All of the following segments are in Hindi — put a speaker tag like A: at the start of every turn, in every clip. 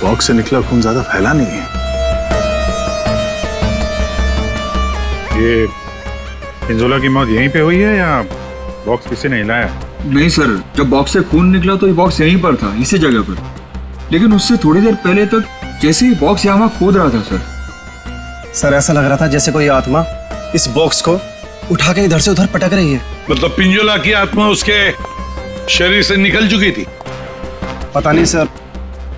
A: बॉक्स से निकला खून ज्यादा फैला नहीं है। ये पिंजोला की मौत यहीं पे हुई है या बॉक्स किसी ने हिलाया?
B: नहीं सर, जब बॉक्स से खून निकला तो ये बॉक्स यहीं पर था, इसी जगह पर। लेकिन उससे थोड़ी देर पहले तक जैसे ही बॉक्स यहाँ खोद रहा था
C: सर ऐसा लग रहा था जैसे कोई आत्मा इस बॉक्स को उठा के इधर से उधर पटक रही है।
D: मतलब पिंजोला की आत्मा उसके शरीर से निकल चुकी थी?
C: पता नहीं सर,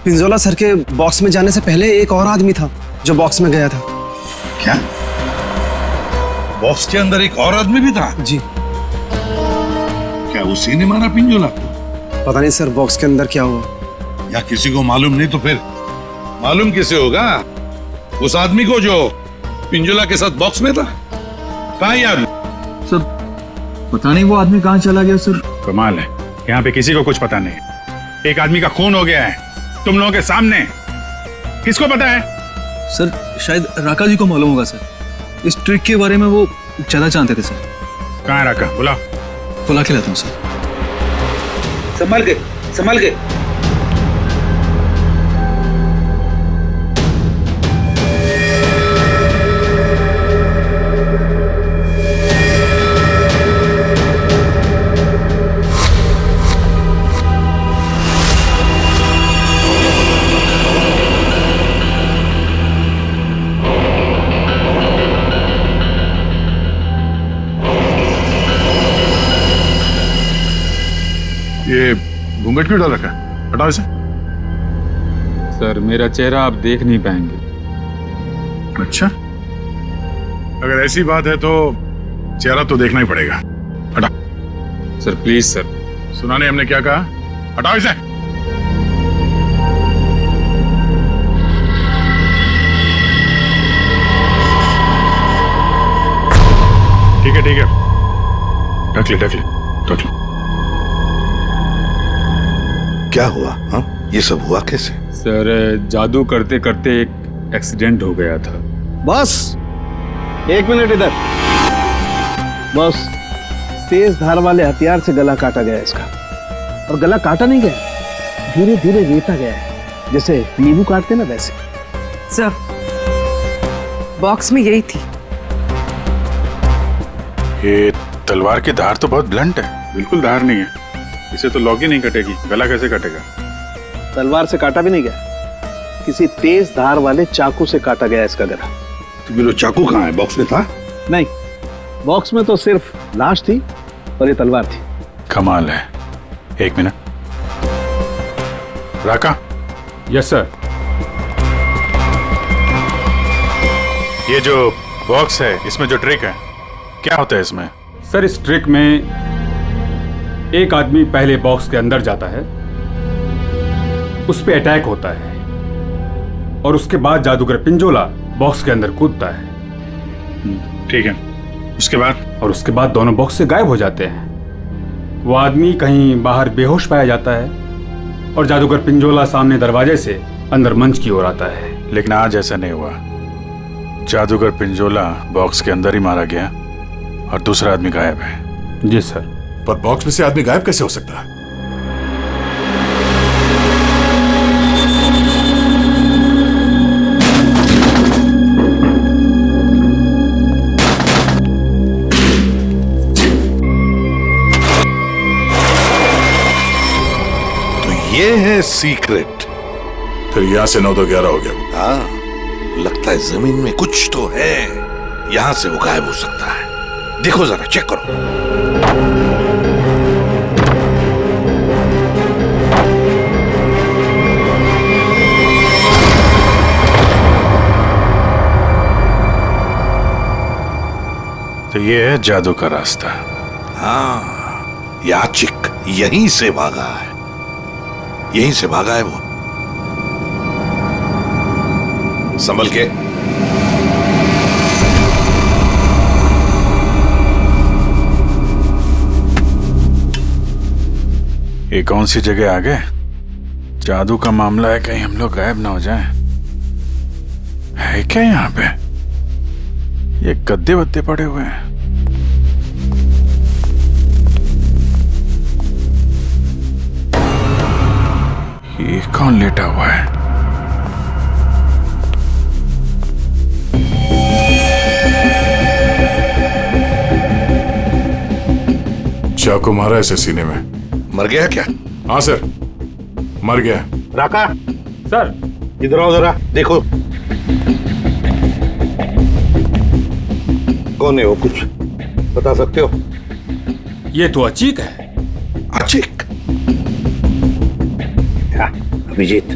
C: पिंजोला सर के बॉक्स में जाने से पहले एक और आदमी था जो बॉक्स में गया था।
D: क्या बॉक्स के अंदर एक और आदमी भी था?
C: जी।
D: क्या उसी ने मारा पिंजोला को?
C: पता नहीं सर बॉक्स के अंदर क्या हुआ।
D: या किसी को मालूम नहीं तो फिर मालूम किसे होगा? उस आदमी को जो पिंजोला के साथ बॉक्स में था। कहाँ ये आदमी?
B: सर पता नहीं वो आदमी कहाँ चला गया सर।
A: कमाल है, यहाँ पे किसी को कुछ पता नहीं। एक आदमी का खून हो गया है तुम लोगों के सामने, किसको पता है?
E: सर शायद राका जी को मालूम होगा सर, इस ट्रिक के बारे में वो ज्यादा जानते थे सर।
A: कहाँ है राका? बुला
E: के लाता हूँ सर।
F: संभाल के, संभाल के।
A: ये घूंघट क्यों डाल रखा है? हटाओ इसे।
B: सर मेरा चेहरा आप देख नहीं पाएंगे।
A: अच्छा, अगर ऐसी बात है तो चेहरा तो देखना ही पड़ेगा। हटा।
B: Sir please sir.
A: सुना नहीं हमने क्या कहा? हटाओ इसे। ठीक है ठीक है, ढक ले ढक ले ढक ले।
D: क्या हुआ? हाँ, ये सब हुआ कैसे?
B: सर जादू करते करते एक एक्सीडेंट हो गया था।
C: बस 1 मिनट इधर। बस तेज धार वाले हथियार से गला काटा गया इसका, और गला काटा नहीं गया, धीरे धीरे रेता गया है, जैसे नींबू काटते ना वैसे।
G: सर बॉक्स में यही थी।
A: ये तलवार की धार तो बहुत ब्लंट है। बिल्कुल धार नहीं है, इसे तो लॉक ही नहीं कटेगी। गला कैसे कटेगा?
C: तलवार से काटा भी नहीं गया, किसी तेज धार वाले चाकू से काटा गया इसका गला।
D: तो फिर वो चाकू कहाँ है? बॉक्स में था?
C: नहीं, बॉक्स में तो सिर्फ लाश थी और ये तलवार थी।
A: कमाल है। 1 मिनट। राका।
B: Yes sir.
A: ये जो बॉक्स है इसमें जो ट्रिक है क्या होता है इसमें?
B: सर इस ट्रिक में एक आदमी पहले बॉक्स के अंदर जाता है, उस पे अटैक होता है, और उसके बाद जादूगर पिंजोला बॉक्स के अंदर कूदता है।
A: ठीक है, उसके बाद?
B: और उसके बाद दोनों बॉक्स से गायब हो जाते हैं। वो आदमी कहीं बाहर बेहोश पाया जाता है और जादूगर पिंजोला सामने दरवाजे से अंदर मंच की ओर आता है।
A: लेकिन आज ऐसा नहीं हुआ। जादूगर पिंजोला बॉक्स के अंदर ही मारा गया और दूसरा आदमी गायब है।
B: जी सर।
H: पर बॉक्स में से आदमी गायब कैसे हो सकता है?
D: तो ये है सीक्रेट।
H: फिर यहां से 9 तो 11 हो गया।
D: हाँ, लगता है जमीन में कुछ तो है, यहां से वो गायब हो सकता है। देखो जरा, चेक करो।
A: तो ये है जादू का रास्ता।
D: हाँ, याचिक यहीं से भागा है, यहीं से भागा है वो। संभल के।
A: ये कौन सी जगह आ गए? जादू का मामला है, कहीं हम लोग गायब ना हो जाएं। है क्या यहाँ पे? ये गद्दे वद्दे पड़े हुए हैं। ये कौन लेटा हुआ है?
H: चाकू मारा ऐसे सीने में।
D: मर गया क्या?
H: हाँ सर, मर गया।
D: राका,
B: सर
D: इधर आओ जरा, देखो कौन है वो, कुछ बता सकते हो?
B: ये तो अचीक है।
D: अचिक? अभिजीत,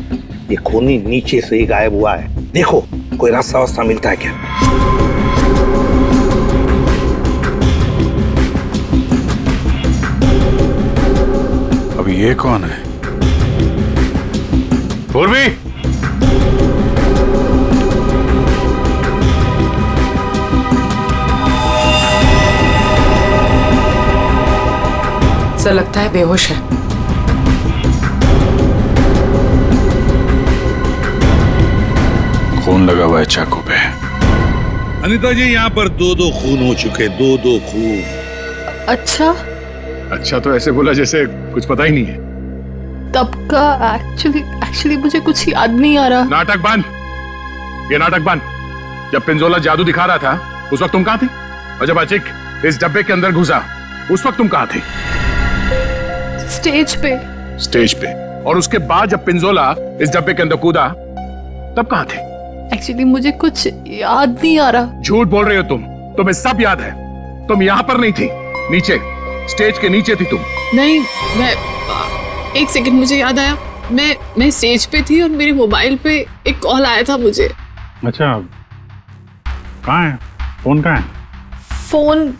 D: ये खूनी नीचे से ही गायब हुआ है, देखो कोई रास्ता वास्ता मिलता है क्या?
A: अब ये कौन है?
H: पूर्वी,
G: सर लगता है बेहोश है।
A: खून लगा हुआ है चाकू पे।
D: अनीता जी, यहाँ पर 2-2 खून हो चुके, 2-2 खून।
I: अच्छा,
H: अच्छा तो ऐसे बोला जैसे कुछ पता ही नहीं है।
I: तब का एक्चुअली मुझे कुछ याद नहीं आ रहा।
H: नाटक बंद, ये नाटक बंद। जब पिंजोला जादू दिखा रहा था उस वक्त तुम कहाँ थे? और जब अचिक इस डब्बे के अंदर घुसा उस वक्त तुम कहाँ थे?
I: स्टेज पे।
H: स्टेज पे। और उसके बाद जब पिंजोला इस डब्बे के अंदर कूदा तब कहाँ थे?
I: एक्चुअली मुझे कुछ याद नहीं आ रहा।
H: झूठ बोल रहे हो तुम, तुम्हें सब याद है। तुम यहाँ पर नहीं थी, नीचे स्टेज के नीचे थी तुम।
I: नहीं, मैं एक सेकंड, मुझे याद आया। मैं स्टेज पे थी और मेरे मोबाइल पे एक कॉल आया था मुझे।
A: अच्छा, कहाँ है फोन? कहाँ है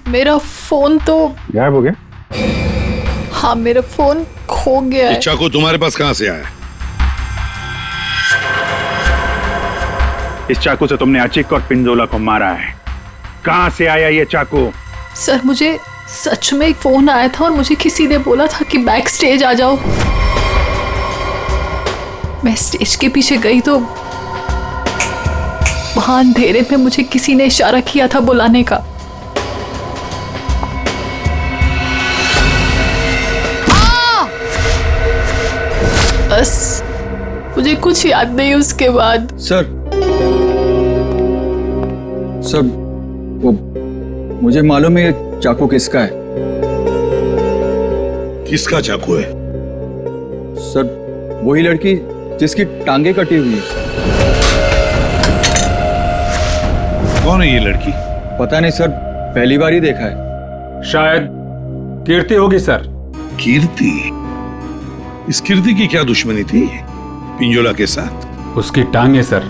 I: मेरा फोन तो
A: गायब हो गया?
I: हाँ, मेरा फोन खो गया है।
D: चाकू तुम्हारे पास कहाँ से आया?
J: इस चाकू से तुमने अचिक और पिंजोला को मारा है। कहां से आया ये चाकू?
I: सर मुझे सच में एक फोन आया था और मुझे किसी ने बोला था कि बैक स्टेज आ जाओ। मैं स्टेज के पीछे गई तो वहां अंधेरे में मुझे किसी ने इशारा किया था बुलाने का। बस मुझे कुछ याद नहीं उसके बाद।
E: सर वो मुझे मालूम है ये चाकू किसका है।
D: किसका चाकू है?
E: सर वही लड़की जिसकी टांगे कटी हुई है।
D: कौन है ये लड़की?
E: पता नहीं सर, पहली बार ही देखा है।
B: शायद कीर्ति होगी सर।
D: कीर्ति? इस कीर्ति की क्या दुश्मनी थी पिंजोला के साथ?
B: उसकी टांगे सर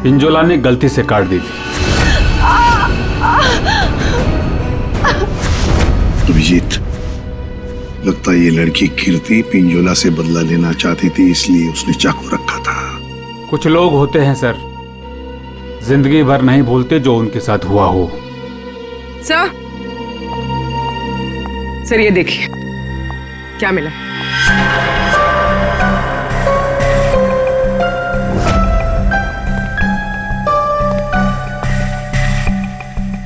B: पिंजोला ने गलती से काट दी थी।
D: अभिजीत, लगता है ये लड़की कीर्ति पिंजोला से बदला लेना चाहती थी, इसलिए उसने चाकू रखा था।
B: कुछ लोग होते हैं सर, जिंदगी भर नहीं भूलते जो उनके साथ हुआ हो।
G: सर ये देखिए क्या मिला।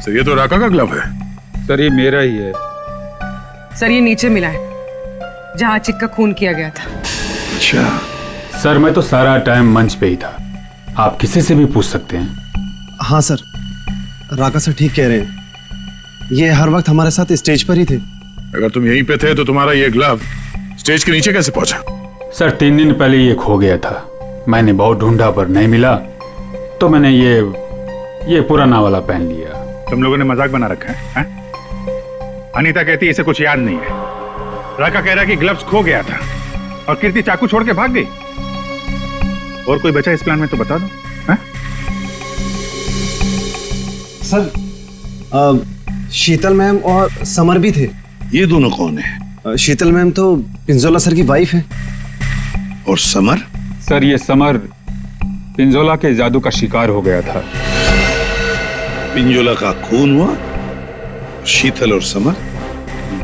H: सर ये तो राका का ग्लव है।
B: सर ये मेरा ही है।
G: सर ये नीचे मिला है जहां अचिक का खून किया गया था।
D: अच्छा,
B: सर मैं तो सारा टाइम मंच पे ही था, आप किसी से भी पूछ सकते हैं।
C: हाँ सर, राका सर ठीक कह रहे हैं, ये हर वक्त हमारे साथ स्टेज पर ही थे।
H: अगर तुम यहीं पे थे तो तुम्हारा ये ग्लव स्टेज के नीचे कैसे पहुंचा?
B: सर 3 दिन पहले ये खो गया था, मैंने बहुत ढूंढा पर नहीं मिला, तो मैंने ये पुराना वाला पहन लिया।
J: तुम लोगों ने मजाक बना रखा है? अनीता कहती है इसे कुछ याद नहीं है। राका कह रहा है कि ग्लव्स खो गया था और कीर्ति चाकू छोड़ के भाग गई। और कोई बचा इस प्लान में तो बता दो। है?
C: सर शीतल मैम और समर भी थे।
D: ये दोनों कौन है?
C: शीतल मैम तो पिंजोला सर की वाइफ है।
D: और समर?
B: सर ये समर पिंजोला के जादू का शिकार हो गया था।
D: पिंजोला का खून हुआ, शीतल और समर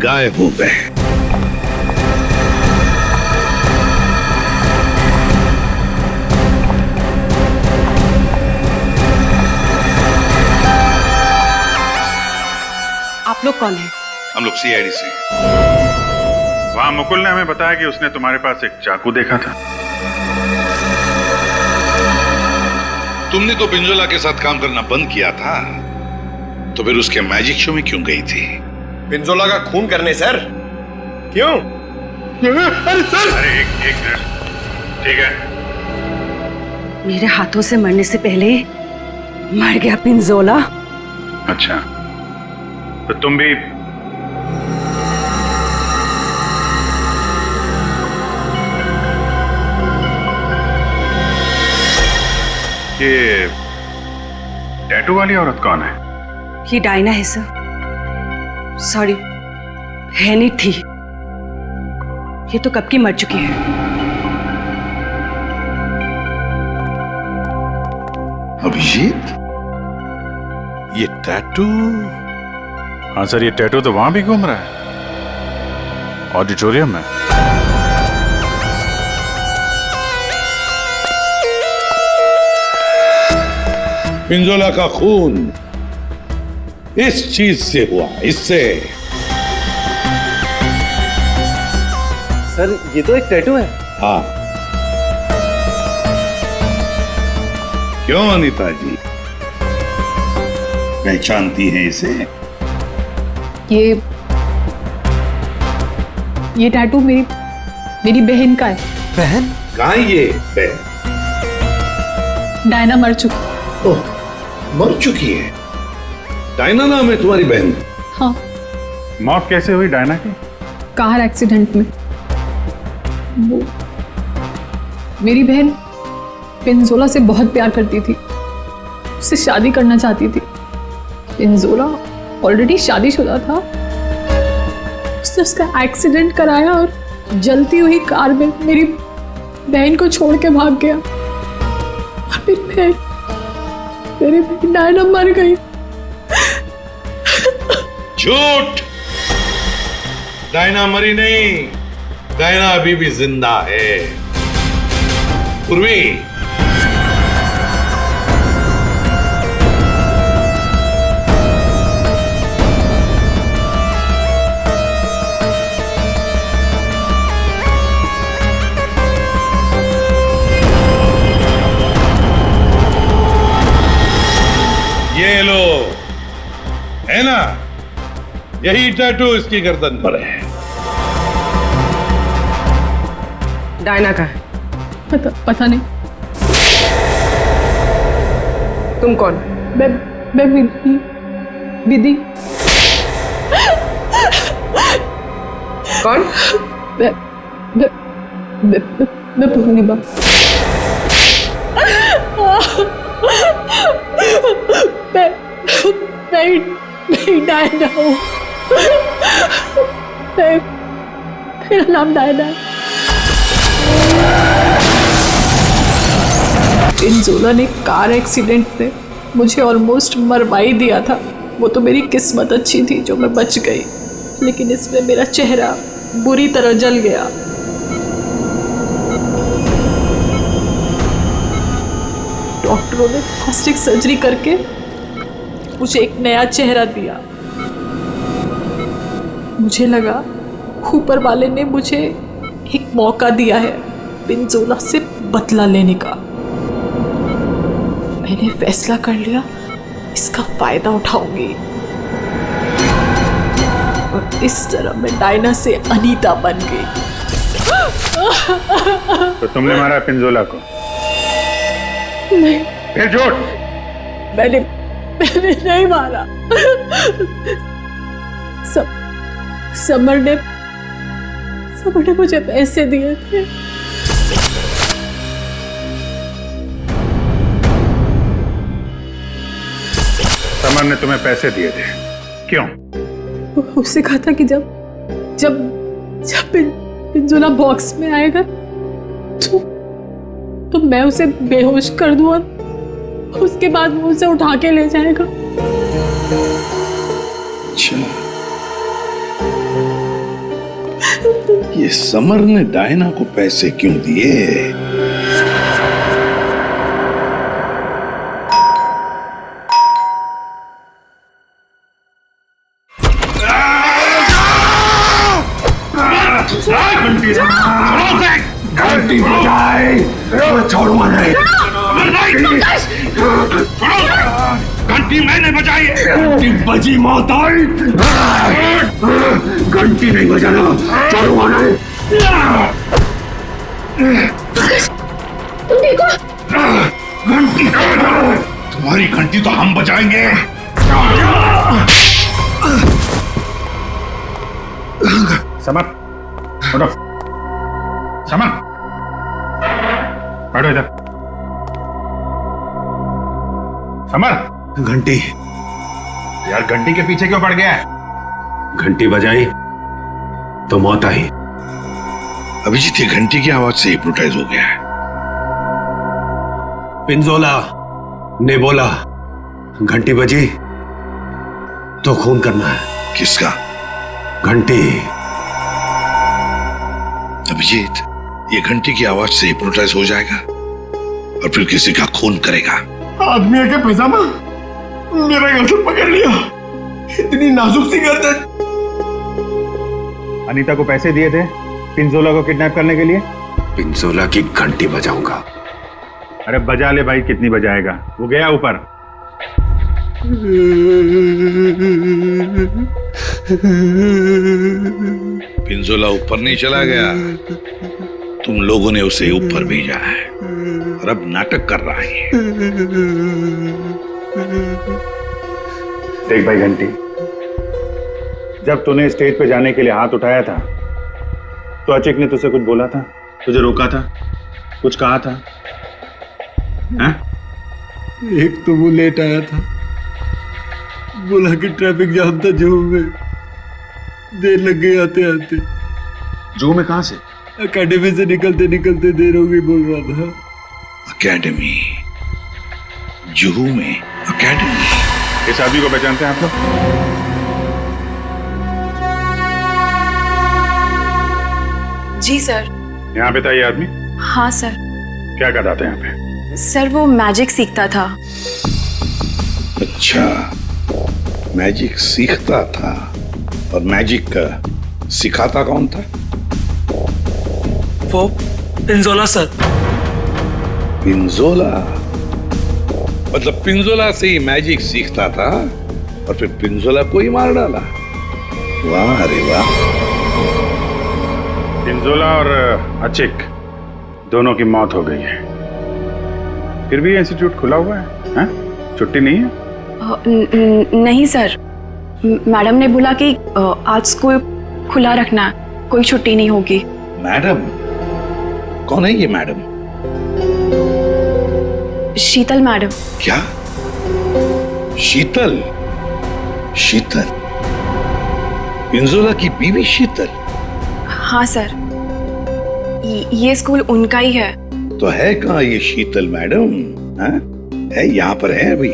D: गायब हो गए।
G: आप लोग कौन है?
D: हम लोग सीआईडी से।
J: वहां मुकुल ने हमें बताया कि उसने तुम्हारे पास एक चाकू देखा था।
D: तुमने तो पिंजोला के साथ काम करना बंद किया था, तो फिर उसके मैजिक शो में क्यों गई थी?
K: पिंजोला का खून करने सर। क्यों?
D: अरे सर!
J: अरे एक मिनट, ठीक है।
G: मेरे हाथों से मरने से पहले मर गया पिंजोला।
J: अच्छा, तो तुम भी ये टैटू वाली औरत कौन है?
G: ये डायना है सर। सॉरी, है नहीं थी। ये तो कब की मर चुकी है।
D: अभिजीत, ये टैटू?
A: हाँ सर, ये टैटू तो वहां भी घूम रहा है, ऑडिटोरियम में।
D: पिंजोला का खून इस चीज से हुआ, इससे।
C: सर ये तो एक टैटू है।
D: हाँ। क्यों अनीता जी, पहचानती हैं इसे?
I: ये टैटू मेरी बहन का है।
C: बहन?
D: कहाँ है ये बहन?
I: डायना मर चुकी।
D: ओह, मर चुकी है? डायना नाम है तुम्हारी बहन?
I: हाँ।
J: मौत कैसे हुई डायना की?
I: कार एक्सीडेंट में। वो मेरी बहन पिंजोला से बहुत प्यार करती थी, उससे शादी करना चाहती थी। पिंजोला ऑलरेडी शादीशुदा था। उसने उसका एक्सीडेंट कराया और जलती हुई कार में मेरी बहन को छोड़ के भाग गया। और फिर मेरी बहन डायना मर गई।
D: झूठ! डायना मरी नहीं, डायना अभी भी जिंदा है। पूर्वी, ये लो, है ना? यही टैटू इसकी गर्दन पर है।
G: डायना का है।
I: पता नहीं।
G: तुम कौन?
I: मैं विधि।
G: कौन?
I: मैं पूर्णिमा। मैं डायना हूँ। मेरा नाम डायना है। पिंजोला ने कार एक्सीडेंट में मुझे ऑलमोस्ट मरवा ही दिया था। वो तो मेरी किस्मत अच्छी थी जो मैं बच गई, लेकिन इसमें मेरा चेहरा बुरी तरह जल गया। डॉक्टरों ने प्लास्टिक सर्जरी करके मुझे एक नया चेहरा दिया। मुझे लगा ऊपर वाले ने मुझे एक मौका दिया है पिंजोला से बदला लेने का। मैंने फैसला कर लिया, इसका फायदा उठाऊंगी और इस तरह मैं डायना से अनीता बन गई।
J: तो तुमने मारा पिंजोला को?
I: नहीं।
J: फिर झूठ?
I: मैंने नहीं मारा। समर ने मुझे पैसे दिए थे।
J: समर ने तुम्हें पैसे दिए थे? क्यों?
I: उससे कहा था कि जब पिंजोला बॉक्स में आएगा तो मैं उसे बेहोश कर दूं और उसके बाद वो उसे उठा के ले जाएगा।
D: अच्छा, ये समर ने डायना को पैसे क्यों दिए? घंटी बजाए, छोड़ूंगा नहीं। घंटी मैंने बजाई है। बजी मौत आई। घंटी नहीं बजाना, चलो आना। घंटी तुम्हारी घंटी तो हम बजाएंगे।
J: समर, उठो। समर, बैठो इधर। समर,
D: घंटी
J: यार घंटी के पीछे क्यों पड़ गया है?
D: घंटी बजाई तो मौत आई। अभिजीत ये घंटी की आवाज से हिप्नोटाइज हो गया है। पिंजोला ने बोला घंटी बजी तो खून करना है। किसका? घंटी। अभिजीत ये घंटी की आवाज से हिप्नोटाइज हो जाएगा और फिर किसी का खून करेगा।
K: आदमी आके पैजामा मेरा गर्दन पकड़ लिया। इतनी नाजुक सी गर्दन।
J: अनीता को पैसे दिए थे पिंजोला को किडनैप करने के लिए।
D: पिंजोला की घंटी बजाऊंगा।
J: अरे बजा ले भाई, कितनी बजाएगा? वो गया ऊपर।
D: पिंजोला ऊपर नहीं चला गया, तुम लोगों ने उसे ऊपर भेजा है और अब नाटक कर रहा है।
J: देख भाई घंटी, जब तूने स्टेज पे जाने के लिए हाथ उठाया था तो अचिक ने तुझसे कुछ बोला था? तुझे रोका था? कुछ कहा था? हैं?
K: एक तो वो लेट आया था, बोला कि ट्रैफिक जाम था जू में, देर लग गई आते आते।
J: जू में? कहां से?
K: एकेडमी से निकलते निकलते देर हो गई बोल रहा था।
D: एकेडमी? जुहू में एकेडमी?
J: इस आदमी को पहचानते हैं आप लोग?
L: जी सर।
J: यहाँ पे था ये आदमी?
L: हाँ सर।
J: क्या करता था यहाँ पे?
L: सर वो मैजिक सीखता था।
D: अच्छा, मैजिक सीखता था। और मैजिक का सिखाता कौन था?
E: वो पिंजोला सर।
D: पिंजोला? मतलब पिंजोला से ही मैजिक सीखता था और फिर पिंजोला को ही मार डाला। वाह अरे वाह।
J: पिंजोला और अचिक दोनों की मौत हो गई है, फिर भी इंस्टीट्यूट खुला हुआ है, हैं? छुट्टी नहीं है?
L: नहीं सर, मैडम ने बोला कि आज स्कूल खुला रखना, कोई छुट्टी नहीं होगी।
D: मैडम? कौन है ये मैडम?
L: शीतल मैडम।
D: क्या? शीतल? शीतल पिंजोला की बीवी शीतल?
L: हाँ सर, ये स्कूल उनका ही है।
D: तो है कहाँ ये शीतल मैडम? है यहाँ पर है अभी?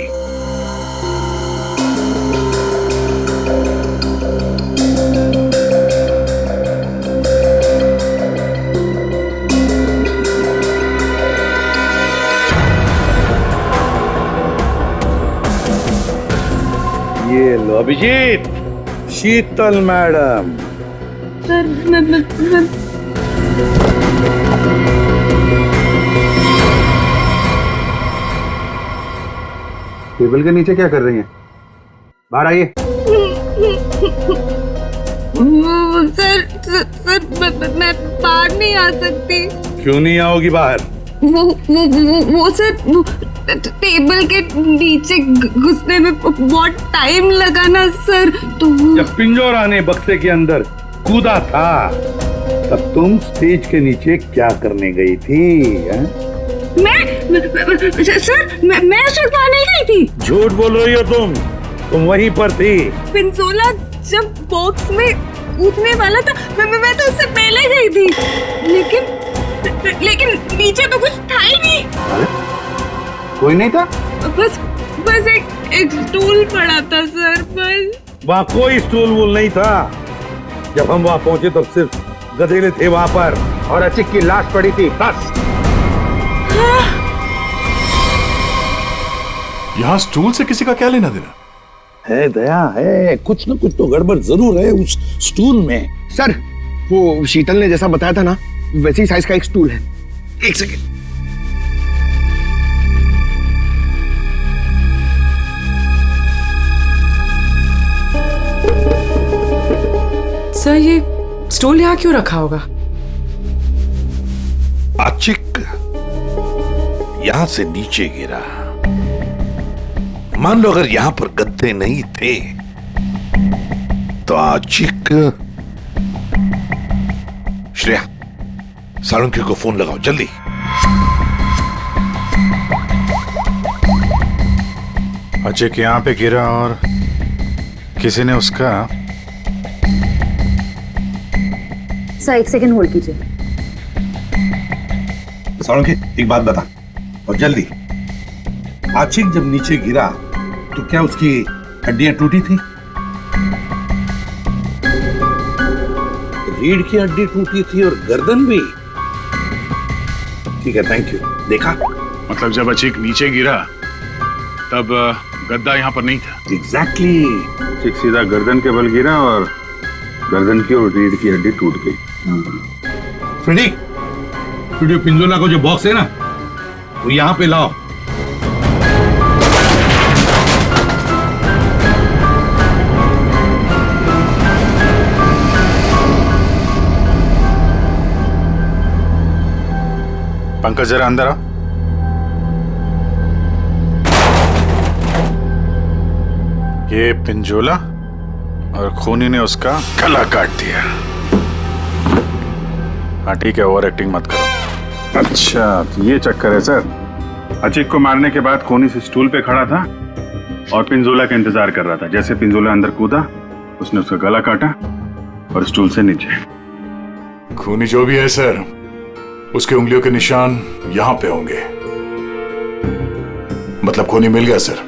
D: ये लो अभिजीत, शीतल मैडम।
J: टेबल के नीचे क्या कर रही हैं? बाहर आइए।
I: सर मैं बाहर नहीं आ सकती।
D: क्यों नहीं आओगी बाहर?
I: वो सर टेबल के नीचे घुसने में बहुत टाइम लगा ना सर, तो
D: जब पिंजोरा ने बक्से के अंदर कूदा था तब तुम स्टेज के नीचे क्या करने गई थी?
I: सर मैं छुड़वा नहीं गई थी।
D: झूठ बोल रही हो तुम वहीं पर थी।
I: पिंजोला जब बॉक्स में कूदने वाला था मैं तो उससे पहले गई थी, लेकिन नीचे तो कुछ था ही नहीं।
J: कोई नहीं था?
I: बस एक स्टूल पड़ा था सर, बस।
D: वहाँ कोई स्टूल वूल नहीं था। जब हम वहाँ पहुंचे तब सिर्फ गधेले थे वहाँ पर और अचिक की लाश पड़ी थी, बस।
A: यहाँ स्टूल से किसी का क्या लेना देना?
D: है दया, है कुछ न कुछ तो गड़बड़ जरूर है उस स्टूल में।
K: सर वो शीतल ने जैसा बताया था ना, वैसी साइज का एक स्टूल है। एक सेकेंड।
M: सर ये स्टूल यहाँ क्यों रखा होगा?
D: आचिक यहां से नीचे गिरा। मान लो अगर यहां पर गद्दे नहीं थे तो आचिक। श्रेया, सालुंखे को फोन लगाओ जल्दी।
A: अचिक यहाँ पे गिरा और किसी ने उसका।
G: सर 1 सेकंड होल्ड कीजिए।
D: सालुंखे एक बात बता और जल्दी। आचिक जब नीचे गिरा तो क्या उसकी हड्डियां टूटी थी? रीढ़ की हड्डी टूटी थी और गर्दन भी। ठीक है, थैंक यू। देखा?
H: मतलब जब अचिक नीचे गिरा तब गद्दा यहाँ पर नहीं था।
D: एग्जैक्टली।
J: ठीक सीधा गर्दन के बल गिरा और गर्दन की और रीढ़ की हड्डी टूट गई।
D: फ्रेडी, स्टूडियो पिंजोला को जो बॉक्स है ना वो यहाँ पे लाओ।
A: पंकज जरा अंदर आओ। ये पिंजोला और खूनी ने उसका गला काट दिया। हाँ ठीक है, ओवर एक्टिंग मत करो।
J: अच्छा तो ये चक्कर है सर। अचिक को मारने के बाद खूनी से स्टूल पे खड़ा था और पिंजोला का इंतजार कर रहा था। जैसे पिंजोला अंदर कूदा उसने उसका गला काटा और स्टूल से नीचे।
H: खूनी जो भी है सर, उसके उंगलियों के निशान यहाँ पे होंगे। मतलब खूनी मिल गया सर।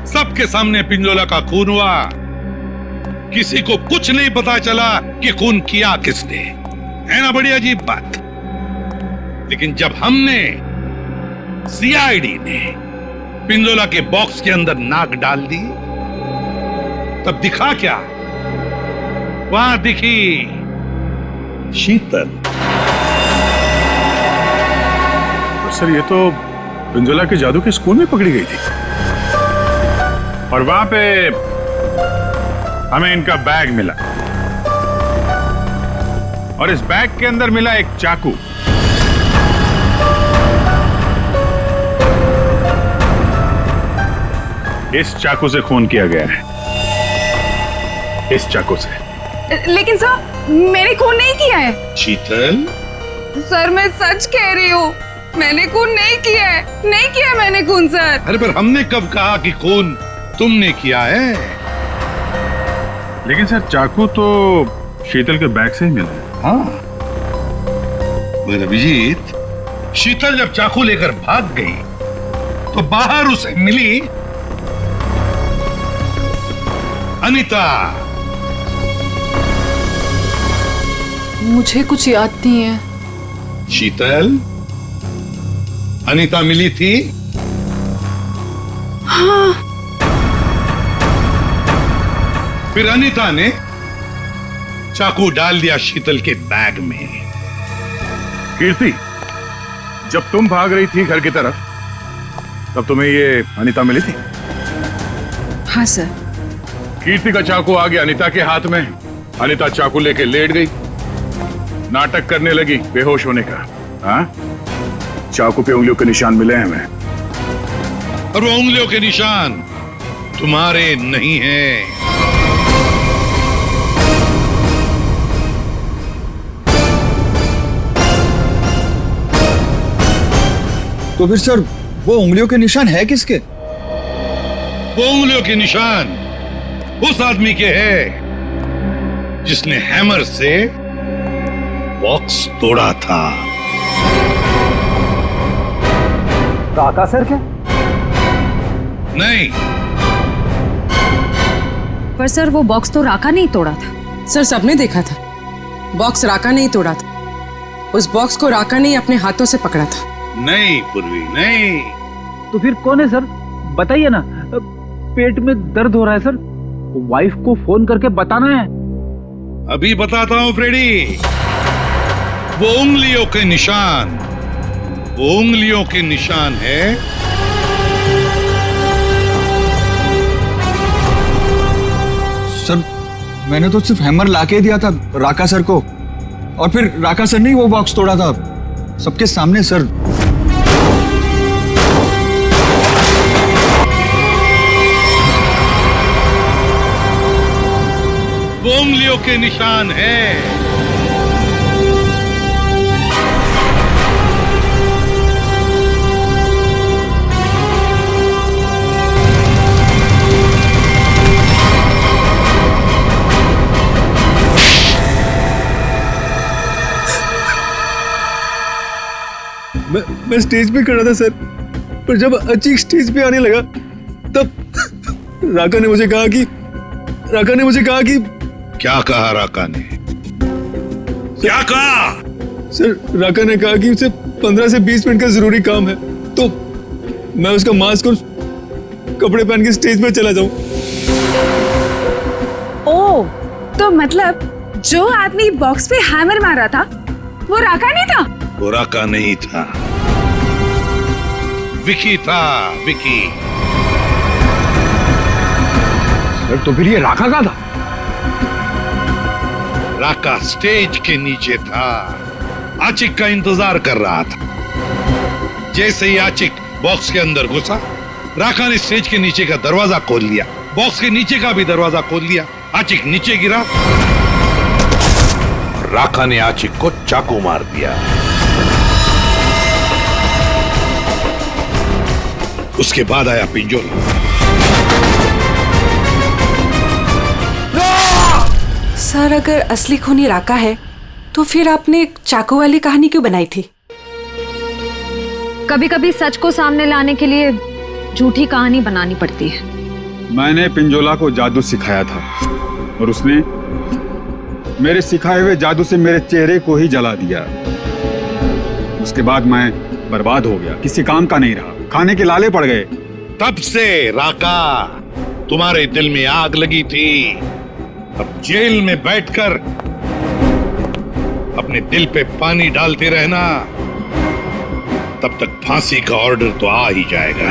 D: सबके सामने पिंजोला का खून हुआ। किसी को कुछ नहीं पता चला कि खून किया किसने। है ना बड़ी अजीब बात। लेकिन जब हमने सीआईडी ने पिंजोला के बॉक्स के अंदर नाक डाल दी तब दिखा क्या? वहां दिखी शीतल।
J: सर ये तो पिंजोला के जादू के स्कूल में पकड़ी गई थी और वहां पे हमें इनका बैग मिला और इस बैग के अंदर मिला एक चाकू। इस चाकू से खून किया गया है। इस चाकू से।
L: लेकिन सर मैंने खून नहीं किया है।
D: शीतल,
L: सर मैं सच कह रही हूँ, मैंने खून नहीं किया है। नहीं किया है मैंने खून सर।
D: अरे पर हमने कब कहा कि खून तुमने किया है?
J: लेकिन सर चाकू तो शीतल के बैग से ही मिला है।
D: हाँ मगर अभिजीत, शीतल जब चाकू लेकर भाग गई तो बाहर उसे मिली अनीता।
I: मुझे कुछ याद नहीं है।
D: शीतल, अनीता मिली थी?
L: हाँ।
D: फिर अनीता ने चाकू डाल दिया शीतल के बैग में।
J: कीर्ति, जब तुम भाग रही थी घर की तरफ तब तुम्हें ये अनीता मिली थी?
G: हाँ सर।
H: कीर्ति का चाकू आ गया अनीता के हाथ में। अनीता चाकू लेके लेट गई, नाटक करने लगी बेहोश होने का। हाँ, चाकू पे उंगलियों के निशान मिले हैं हमें।
D: और वो उंगलियों के निशान तुम्हारे नहीं हैं।
E: तो फिर सर वो उंगलियों के निशान है किसके?
D: वो उंगलियों के निशान उस आदमी के हैं जिसने हैमर से बॉक्स तोड़ा था।
C: राका सर क्या?
D: नहीं।
G: पर सर वो बॉक्स तो राका नहीं तोड़ा था।
M: सर सबने देखा था, बॉक्स राका नहीं तोड़ा था। उस बॉक्स को राका ने अपने हाथों से पकड़ा था।
D: नहीं पूर्वी, नहीं।
C: तो फिर कौन है सर? बताइए ना। पेट में दर्द हो रहा है सर, वाइफ को फोन करके बताना है।
D: अभी बताता हूं फ्रेडी। वो उंगलियों के निशान, वो उंगलियों के निशान है
E: सर, मैंने तो सिर्फ हैमर लाके दिया था राका सर को, और फिर राका सर ने ही वो बॉक्स तोड़ा था सबके सामने सर।
D: वो उंगलियों के निशान है।
E: मैं स्टेज पे खड़ा था सर, पर जब अचीक स्टेज पे आने लगा तब राका ने मुझे कहा कि
D: क्या कहा राका ने? क्या कहा?
E: सर, राका ने कहा कि उसे 15 से 20 मिनट का जरूरी काम है, तो मैं उसका मास्क और कपड़े पहन के स्टेज पे चला जाऊं।
L: ओह, तो मतलब जो आदमी बॉक्स पे हैमर मारा था वो राका नहीं था?
D: वो राका नहीं था, विकी था, विकी।
J: सर, तो फिर ये राका का था?
D: राका स्टेज के नीचे था, आचिक का इंतजार कर रहा था। जैसे ही आचिक बॉक्स के अंदर घुसा, राका ने स्टेज के नीचे का दरवाजा खोल लिया, बॉक्स के नीचे का भी दरवाजा खोल लिया। आचिक नीचे गिरा, राका ने आचिक को चाकू मार दिया। उसके बाद आया पिंजोला।
G: सर, अगर असली खूनी राका है तो फिर आपने एक चाकू वाली कहानी क्यों बनाई थी?
I: कभी कभी सच को सामने लाने के लिए झूठी कहानी बनानी पड़ती है।
B: मैंने पिंजोला को जादू सिखाया था और उसने मेरे सिखाए हुए जादू से मेरे चेहरे को ही जला दिया। उसके बाद मैं बर्बाद हो गया, किसी काम का नहीं रहा, खाने के लाले पड़ गए।
D: तब से राका तुम्हारे दिल में आग लगी थी। अब जेल में बैठकर अपने दिल पे पानी डालते रहना, तब तक फांसी का ऑर्डर तो आ ही जाएगा।